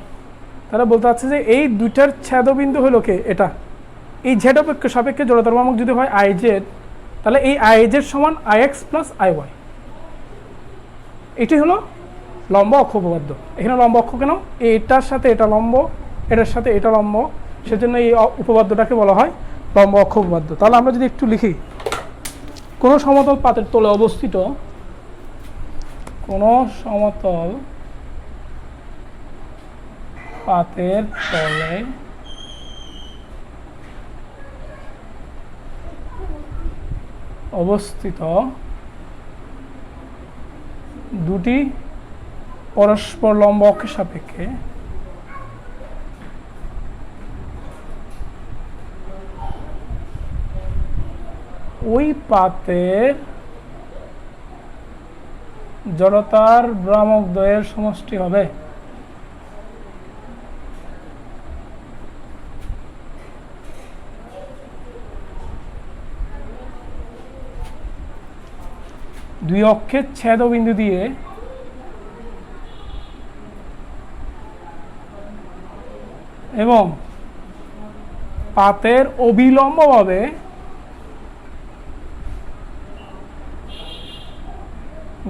তাহলে বলতে যাচ্ছে যে এই দুইটার ছেদবিন্দু হলো কে এটা। এই জেড অক্ষের সাপেক্ষে জড়তার ভ্রামক যদি হয় আই জেড, তাহলে এই আই জেড সমান আইএক্স প্লাস আই ওয়াই। এটি হলো লম্ব অক্ষ উপপাদ্য। এখানে লম্ব অক্ষ কেন, এটার সাথে এটা লম্ব, এটার সাথে এটা লম্ব, সেজন্য এই উপপাদ্যটাকে বলা হয় লম্ব অক্ষ উপপাদ্য। তাহলে আমরা যদি একটু লিখি, কোন সমতল পাতের তলে অবস্থিত, কোন সমতল পাতের তলে অবস্থিত দুটি পরস্পর লম্ব অক্ষের সাপেক্ষে ওই পাতের জড়তার ভ্রামক দ্বয়ের সমষ্টি হবে। দুই অক্ষের ছেদবিন্দু দিয়ে এবং পাতের অবিলম্বভাবে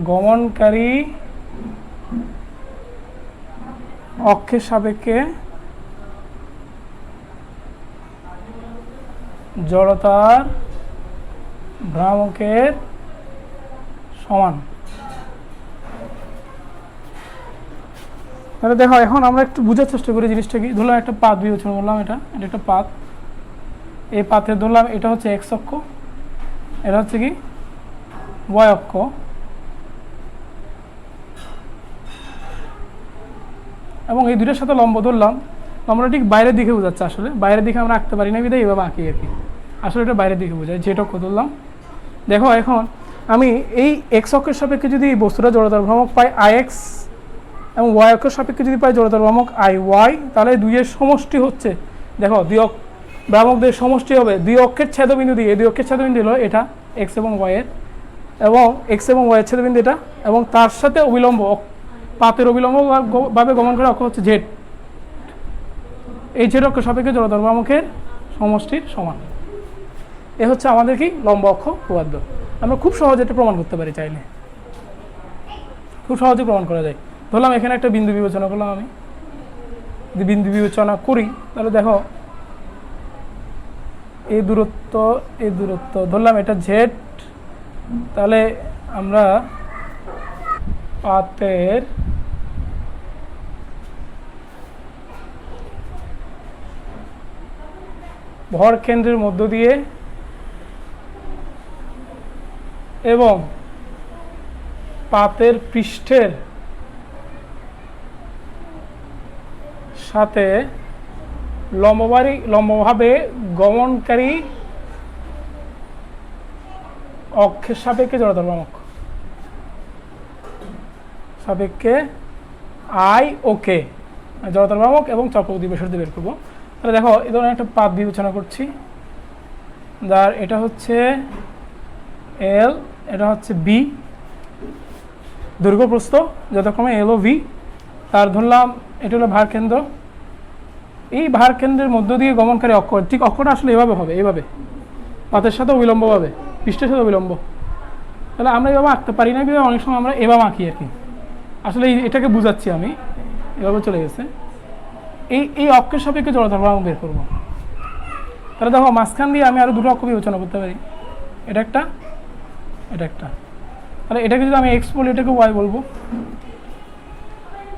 গমনকারী অক্ষের সাপেক্ষে জড়তার ভ্রামকের সমান। তাহলে দেখো এখন আমরা একটু বোঝার চেষ্টা করি জিনিসটা কি। ধরলাম একটা পাত বিবেচনা করলাম, এটা একটা পাত। এই পাতে ধরলাম এটা হচ্ছে এক্স অক্ষ, এটা হচ্ছে কি ওয়াই অক্ষ। এবং এই দুইটার সাথে লম্ব ধরলাম, লম্বটা ঠিক বাইরের দিকে বোঝাচ্ছে। আসলে বাইরের দিকে আমরা আঁকতে পারি না বিধায় এইভাবে আঁকি আর কি। আসলে এটা বাইরের দিকে বোঝায়, জেড অক্ষ ধরলাম। দেখো এখন আমি এই এক্স অক্ষের সাপেক্ষে যদি এই বস্তুটা জড়তার ভ্রামক পাই আই এক্স, এবং ওয়াই অক্ষের সাপেক্ষে যদি পাই জড়তার ভ্রামক আই ওয়াই, তাহলে দুইয়ের সমষ্টি হচ্ছে, দেখো দুই ভ্রামকদের সমষ্টি হবে দুই অক্ষের ছেদবিন্দু দিয়ে। দুই অক্ষের ছেদবিন্দু হলো এটা এক্স এবং ওয়াইয়ের, এবং এক্স এবং ওয়াইয়ের ছেদবিন্দু এটা, এবং তার সাথে অবিলম্ব পাতের অবিলম্ব ভাবে গমন করে অক্ষ হচ্ছে জেড। এই জেড অক্ষ সাপেক্ষে জড়তার ভ্রামকের সমষ্টির সমান। এ হচ্ছে আমাদের কি লম্ব অক্ষ উপপাদ্য। আমরা খুব সহজে এটা প্রমাণ করতে পারি, চাইলে খুব সহজে প্রমাণ করা যায়। ধরলাম এখানে একটা বিন্দু বিবেচনা করলাম, আমি যদি বিন্দু বিবেচনা করি তাহলে দেখো এই দূরত্ব ধরলাম এটা জেড। তাহলে আমরা পাতের ভর কেন্দ্রের মধ্য দিয়ে এবং পাতের পৃষ্ঠের সাথে লম্বভাবে গমনকারী অক্ষের সাপেক্ষে জড়তার ভ্রামক সাপেক্ষে আই ও কে জড়তার ভ্রামক এবং চক্রবর্তী ব্যাসার্ধ বের করবো। তাহলে দেখো এই ধরনের একটা পাত বিবেচনা করছি, যার এটা হচ্ছে এল, এটা হচ্ছে বি, দৈর্ঘ্য প্রস্থ যথাক্রমে এল ও ভি। তার ধরলাম এটা হলো ভার কেন্দ্র। এই ভার কেন্দ্রের মধ্য দিয়ে গমনকারী অক্ষ, ঠিক অক্ষটা আসলে এভাবে হবে, এভাবে পাতের সাথে অবিলম্ব ভাবে, পৃষ্ঠের সাথে অবিলম্ব। তাহলে আমরা এভাবে আঁকতে পারি না, অনেক সময় আমরা এভাবে আঁকি আর কি। আসলে এটাকে বুঝাচ্ছি আমি, এভাবে চলে গেছে। এই অক্ষের সাপেক্ষে জড়তার ভ্রামক বের করবো। তাহলে দেখো মাঝখান দিয়ে আমি আরো দুটো অক্ষ বিবেচনা করতে পারি, এটা একটা, এটা একটা। তাহলে এটাকে যদি আমি এক্স বলি, এটাকে ওয়াই বলবো।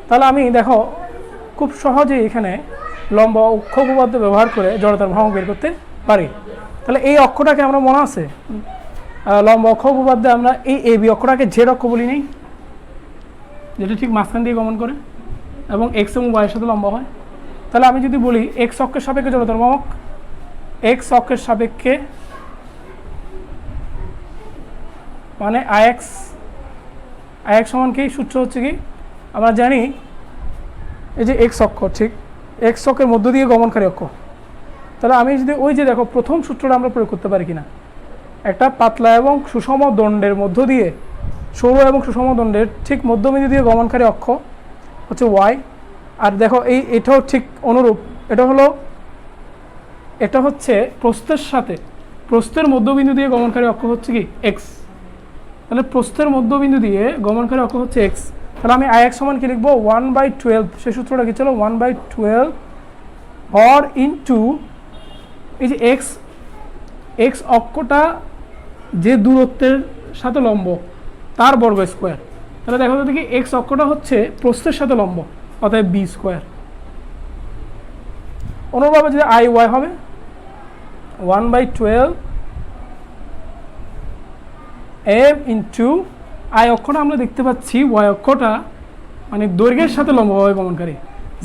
তাহলে আমি দেখো খুব সহজে এখানে লম্ব অক্ষ উপপাদ্য ব্যবহার করে জড়তার ভ্রামক বের করতে পারি। তাহলে এই অক্ষটাকে আমরা মনে আছে লম্ব অক্ষ উপপাদ্যে আমরা এই এ বি অক্ষটাকে জেড অক্ষ বলি নেই, যেটা ঠিক মাঝখান দিয়ে গমন করে এবং এক্স এবং ওয়াইয়ের সাথে লম্ব হয়। তাহলে আমি যদি বলি এক্স অক্ষের সাপেক্ষে জড়তার ভ্রামক, এক্স অক্ষের সাপেক্ষে মানে আই এক্স সমান কি সূত্র হচ্ছে কি আমরা জানি, এই যে এক্স অক্ষ, ঠিক এক্স অক্ষের মধ্য দিয়ে গমনকারী অক্ষ। তাহলে আমি যদি ওই যে দেখো প্রথম সূত্রটা আমরা প্রয়োগ করতে পারি কিনা, একটা পাতলা এবং সুষম দণ্ডের মধ্য দিয়ে, সরু এবং সুষম দণ্ডের ঠিক মধ্যবিন্দু দিয়ে গমনকারী অক্ষ হচ্ছে ওয়াই। আর দেখো এটাও ঠিক অনুরূপ, এটা হচ্ছে প্রস্থের সাথে, প্রস্থের মধ্যবিন্দু দিয়ে গমনকারী অক্ষ হচ্ছে কি এক্স। তাহলে প্রস্থের মধ্যবিন্দু দিয়ে গমনকারী অক্ষ হচ্ছে এক্স। তাহলে আমি আই এক্স সমান কি লিখবো 1/12, সেই সূত্রটা কি ছিল 1/12 হর ইনটু এই যে এক্স অক্ষটা যে দূরত্বের সাথে লম্ব তার বর্গ স্কোয়ার। তাহলে দেখো তো দেখি এক্স অক্ষটা হচ্ছে প্রস্থের সাথে লম্ব, অতএব বি স্কোয়ার। অনুরূপভাবে যদি আই ওয়াই হবে 1/12 এম ইন্টু আই অক্ষটা আমরা দেখতে পাচ্ছি ওয়াই অক্ষটা মানে দৈর্ঘ্যের সাথে লম্বভাবে গমনকারী,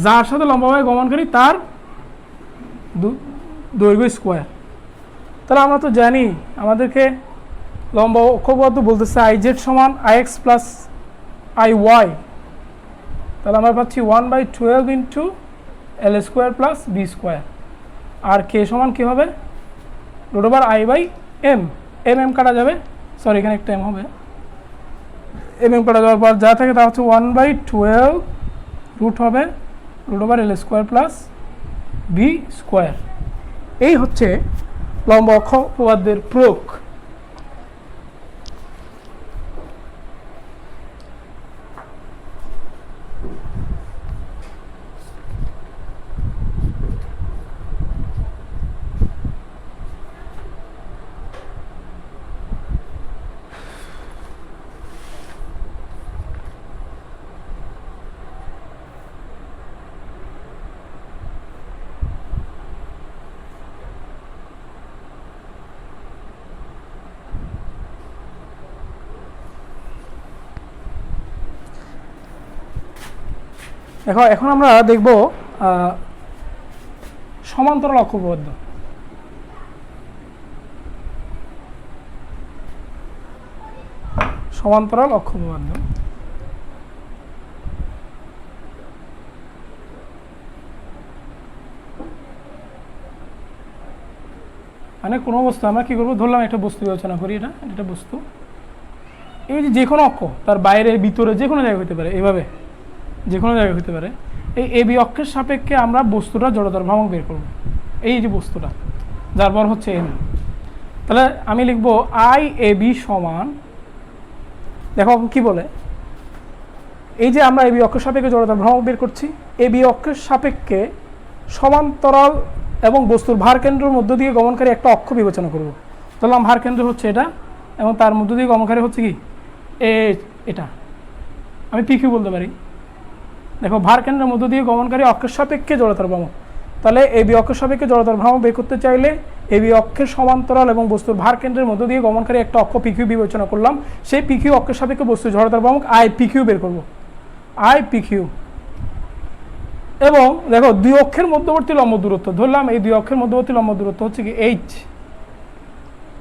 যার সাথে লম্বভাবে গমনকারী তার দৈর্ঘ্য স্কোয়ার। তাহলে আমরা তো জানি আমাদেরকে লম্ব অক্ষ উপপাদ্য বলতেছে আই জেড সমান I x plus I y. তাহলে আমরা পাচ্ছি 1/12 into l square plus b square. আর কে সমান কী হবে √i/m, এম কাটা যাবে, সরি এখানে একটা এম হবে, এম কাটা যাওয়ার পর যা থাকে তা হচ্ছে 1/12 রুট হবে √l square plus b square. এই হচ্ছে লম্ব অক্ষ উপপাদ্যের প্রয়োগ। দেখো এখন আমরা দেখব সমান্তরাল অক্ষ উপপাদ্য। সমান্তরাল অক্ষ উপপাদ্য মানে কোনো বস্তু আমরা কি করবো, ধরলাম একটা বস্তু বিবেচনা করি, এটা বস্তু, এই যে কোনো অক্ষ তার বাইরে ভিতরে যে কোনো জায়গায় হতে পারে, এভাবে যে কোনো জায়গায় হতে পারে, এই এ বি অক্ষের সাপেক্ষে আমরা বস্তুটা জড়তার ভ্রামক বের করব। এই যে বস্তুটা যার বর হচ্ছে এম, তাহলে আমি লিখবো আই এ বি সমান, দেখো কি বলে, এই যে আমরা এ বি অক্ষের সাপেক্ষে জড়তার ভ্রামক বের করছি, এ বি অক্ষের সাপেক্ষে সমান্তরাল এবং বস্তুর ভার কেন্দ্রের মধ্য দিয়ে গমনকারী একটা অক্ষ বিবেচনা করব। ধরলাম ভার কেন্দ্র হচ্ছে এটা এবং তার মধ্য দিয়ে গমনকারী হচ্ছে কি এটা, আমি পি কিউ বলতে পারি। দেখো ভার কেন্দ্রের মধ্য দিয়ে গমনকারী অক্ষের সাপেক্ষে জড়তার ভ্রামক, তাহলে এ বি অক্ষের সাপেক্ষে জড়তার ভ্রামক বের করতে চাইলে এ বি অক্ষের সমান্তরাল এবং বস্তুর ভার কেন্দ্রের মধ্য দিয়ে গমনকারী একটা অক্ষ পি কিউ বিবেচনা করলাম, সেই পি কিউ অক্ষের সাপেক্ষে বস্তুর জড়তার ভ্রামক আই পি কিউ বের করব, আই পি কিউ। এবং দেখো দুই অক্ষের মধ্যবর্তী লম্ব দূরত্ব, ধরলাম এই দুই অক্ষের মধ্যবর্তী লম্ব দূরত্ব হচ্ছে কি এইচ,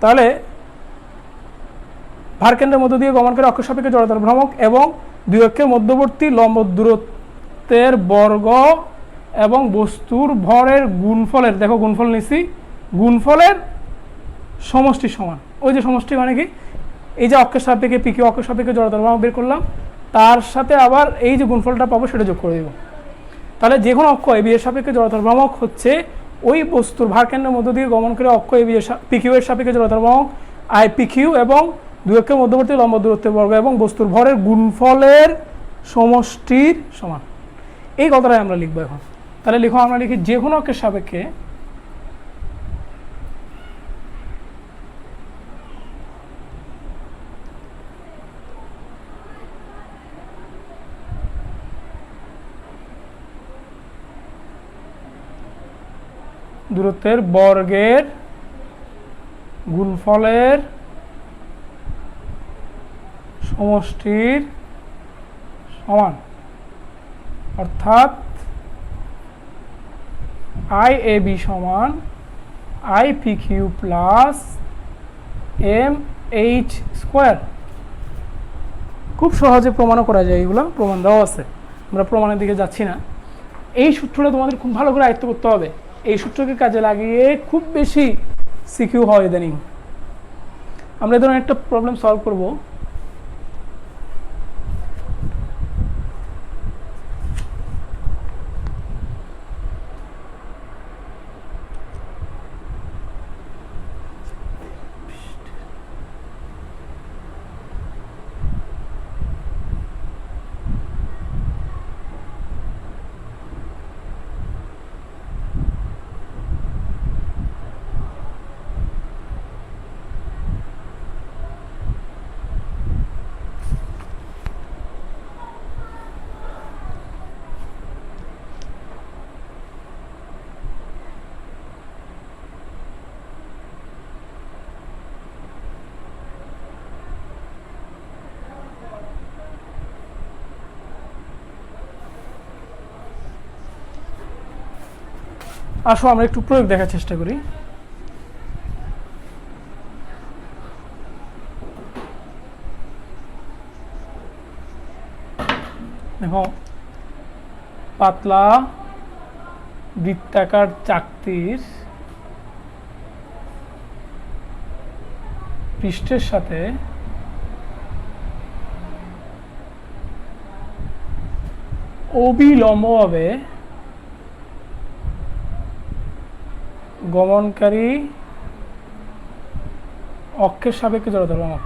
তাহলে ভার কেন্দ্রের মধ্য দিয়ে গমনকারী অক্ষের সাপেক্ষে জড়তার ভ্রামক এবং দুই অক্ষের মধ্যবর্তী লম্ব দূরত্বের বর্গ এবং বস্তুর ভরের গুণফলের, দেখো গুণফল নিচ্ছি, গুণফলের সমষ্টি সমান। ওই যে সমষ্টি মানে কি, এই যে অক্ষের সাপেক্ষে পি কিউ অক্ষের সাপেক্ষে জড়তার ভ্রামক বের করলাম, তার সাথে আবার এই যে গুণফলটা পাবো সেটা যোগ করে দেব। তাহলে যে কোনো অক্ষ এ বি এর সাপেক্ষে জড়তার ভ্রামক হচ্ছে ওই বস্তুর ভার কেন্দ্রের মধ্য দিয়ে গমনকারী অক্ষ এ বি এর পি কিউ এর সাপেক্ষে জড়তার ভ্রামক আই পি কিউ এবং দুই অক্ষের মধ্যবর্তী লম্ব দূরত্বের বর্গ এবং বস্তুর ভরের গুণফলের সমষ্টির সমান। এই কথাটাই আমরা লিখবো এখন। তাহলে লিখো, আমরা লিখি যে কোনো অক্ষের সাপেক্ষে দূরত্বের বর্গের গুণফলের সমষ্টির সমান, অর্থাৎ আই এ বি সমান I p q plus m h square. খুব সহজে প্রমাণও করা যায়, এগুলো প্রমাণ দেওয়া আছে, আমরা প্রমাণের দিকে যাচ্ছি না। এই সূত্রটা তোমাদের খুব ভালো করে আয়ত্ত করতে হবে, এই সূত্রকে কাজে লাগিয়ে খুব বেশি সিকিউ হয় ইদানিং। আমরা এই ধরনের একটা প্রবলেম সলভ করব, আসো আমরা একটু প্রয়োগ দেখার চেষ্টা করি। দেখো পাতলা বৃত্তাকার চাকতির পৃষ্ঠের সাথে অবিলম্বভাবে গমনকারী অক্ষের সাপেক্ষে জড়তার ভ্রামক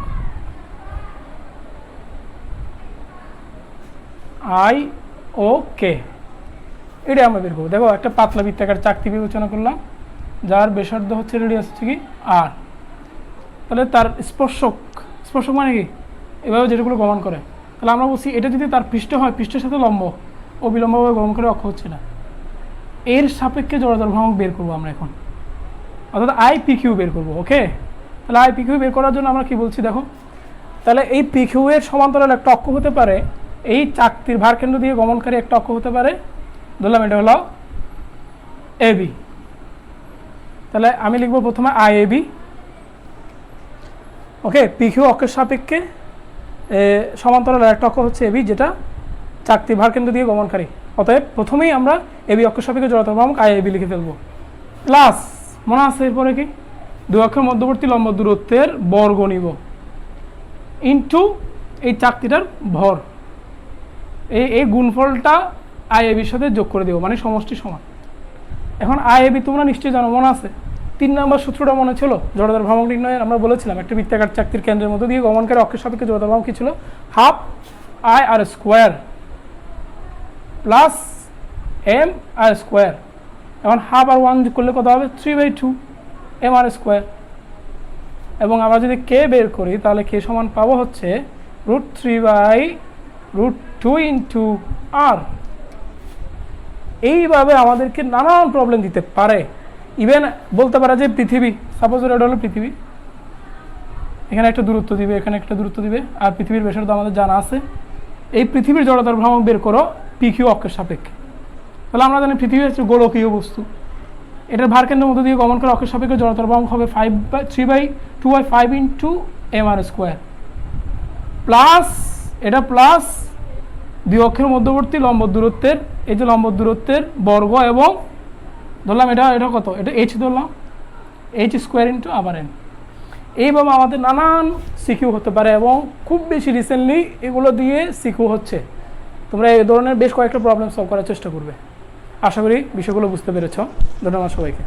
আই ও কে, এটা আমরা বের করবো। দেখো একটা পাতলা বৃত্তাকার চাকতি বিবেচনা করলাম, যার ব্যাসার্ধ হচ্ছে রেডিয়াস হচ্ছে কি আর, তাহলে তার স্পর্শক মানে কি এভাবে যেগুলো গমন করে, তাহলে আমরা বলছি এটা যদি তার পৃষ্ঠ হয়, পৃষ্ঠের সাথে লম্ব, অবিলম্বভাবে গমন করে অক্ষ হচ্ছে না, এর সাপেক্ষে জড়তার ভ্রামক বের করবো আমরা এখন, অর্থাৎ আই পি কিউ বের করবো। ওকে, তাহলে আই পি কিউ বের করার জন্য আমরা কি বলছি দেখো, তাহলে এই পি কিউ এর সমান্তরাল একটা অক্ষ হতে পারে এই চাকতির ভারকেন্দ্র দিয়ে গমনকারী একটা অক্ষ হতে পারে, ধরলাম এটা হলো এবি। তাহলে আমি লিখবো প্রথমে I a b. Okay, pq অক্ষের সাপেক্ষে সমান্তরাল একটা অক্ষ হচ্ছে এবি, যেটা চাকতি ভারকেন্দ্র দিয়ে গমনকারী। অতএব প্রথমেই আমরা এবি অক্ষের সাপেক্ষে জড়তার ভ্রামক আই এ বি লিখে ফেলবো। প্লাস মনে আছে এরপরে কি, দুই অক্ষের মধ্যবর্তী লম্ব দূরত্বের বর্গ নিব ইনটু এই চাকতিটার ভর। এই গুণফলটা আই এ বির সাথে যোগ করে দেবো, মানে সমষ্টি সমান। এখন আই এ বি তোমরা নিশ্চয়ই জানো, মনে আছে 3 নম্বর সূত্রটা মনে ছিল জড়তার ভ্রামক নির্ণয়ের। আমরা বলেছিলাম একটা বৃত্তাকার চাকতির কেন্দ্রের মধ্যে দিয়ে গমনকারী অক্ষের সাপেক্ষে জড়তার ভ্রামক কি ছিল, half I r square plus m r square. এখন হাফ আর 1 যোগ করলে কত হবে, 3/2 এম আর স্কোয়ার। এবং আমরা যদি কে বের করি তাহলে কে সমান পাবো হচ্ছে √3/√2 ইন্টু আর। এইভাবে আমাদেরকে নানান প্রবলেম দিতে পারে। ইভেন বলতে পারে যে পৃথিবী, সাপোজ এটা হলো পৃথিবী, এখানে একটা দূরত্ব দিবে, এখানে একটা দূরত্ব দিবে, আর পৃথিবীর ব্যাসার্ধ আমাদের জানা আছে। এই পৃথিবীর জড়তার ভ্রামক বের করো পিকিউ অক্ষের সাপেক্ষে। তাহলে আমরা জানি পৃথিবী হচ্ছে গোলকীয় বস্তু, এটার ভারকেন্দ্রের মধ্যে দিয়ে গমন করে অক্ষের সাপেক্ষে জড়তার ভ্রামক হবে 3/2/5 into M r square, plus এটা প্লাস দুই অক্ষের মধ্যবর্তী লম্ব দূরত্বের, এই যে লম্ব দূরত্বের বর্গ, এবং ধরলাম এটা কত, এটা এইচ ধরলাম, এইচ স্কোয়ার ইন্টু আবার এন। এইভাবে আমাদের নানান সিকিউ হতে পারে, এবং খুব বেশি রিসেন্টলি এগুলো দিয়ে সিকিউ হচ্ছে। তোমরা এই ধরনের বেশ কয়েকটা প্রবলেম সলভ করার চেষ্টা করবে। আশা করি বিষয়গুলো বুঝতে পেরেছ। ধন্যবাদ সবাইকে।